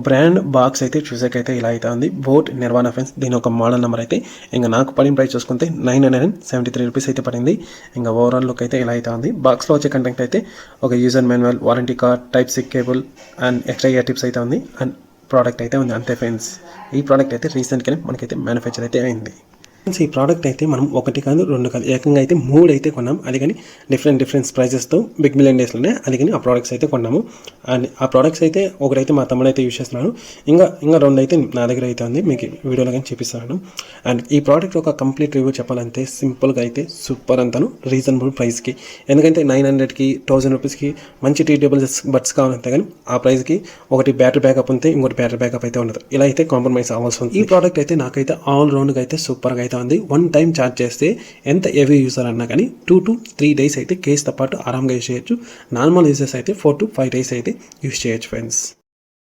Brand box అయితే చూసాకైతే ఇలా అయితే ఉంది. బోట్ నిర్వాణ ఫ్రెండ్స్. దీని ఒక మోడల్ నెంబర్ అయితే ఇంకా నాకు పడిన ప్రైస్ చూసుకుంటే 973 రూపీస్ అయితే పడింది. ఇంకా ఓవరాల్ లుక్ అయితే ఇలా అయితే ఉంది. బాక్స్లో వచ్చే కంటెంట్ అయితే ఒక user manual, warranty card, type C cable and extra ear tips అయితే ఉంది. అండ్ ప్రోడక్ట్ అయితే ఉంది అంతే ఫ్రెండ్స్. ఈ ప్రోడక్ట్ అయితే రీసెంట్గానే మనకైతే మ్యానుఫ్యాక్చర్ అయితే అయింది. ఈ ప్రోడక్ట్ అయితే మనం ఒకటి కాదు, రెండు కాదు, ఏకంగా అయితే 3 అయితే కొన్నాం. అది కానీ డిఫరెంట్ ప్రైజెస్తో బిగ్ మిలియన్ డేస్లోనే అది కానీ ఆ ప్రోడక్ట్స్ అయితే కొన్నాము. అండ్ ఆ ప్రోడక్ట్స్ అయితే ఒకటైతే మా తమ్ముడు అయితే యూజ్ చేస్తున్నాడు. ఇంకా 2 అయితే నా దగ్గర అయితే ఉంది. మీకు వీడియోలో కానీ చూపిస్తున్నాను. అండ్ ఈ ప్రోడక్ట్ ఒక కంప్లీట్ రివ్యూ చెప్పాలంటే సింపుల్గా అయితే సూపర్ అంతాను, రీజనబుల్ ప్రైస్కి. ఎందుకంటే 900కి 1000 రూపీస్కి మంచి టీడబుల్ బడ్స్ కావాలంటే కానీ ఆ ప్రైస్కి ఒకటి బ్యాటరీ బ్యాకప్ ఉంటే ఇంకోటి బ్యాటరీ బ్యాకప్ అయితే ఉండదు. ఇలా అయితే కాంప్రమైజ్ అవ్వాల్సి ఉంది. ఈ ప్రోడక్ట్ అయితే నాకైతే ఆల్ రౌండ్గా అయితే సూపర్గా అయితే ఉంది. 1 టైం ఛార్జ్ చేస్తే ఎంత హెవీ యూజర్ అన్నా కానీ 2 to 3 డేస్ అయితే కేస్తో పాటు ఆరాంగా యూజ్ చేయొచ్చు. నార్మల్ యూజర్స్ అయితే 4 to 5 డేస్ అయితే యూజ్ చేయొచ్చు ఫ్రెండ్స్.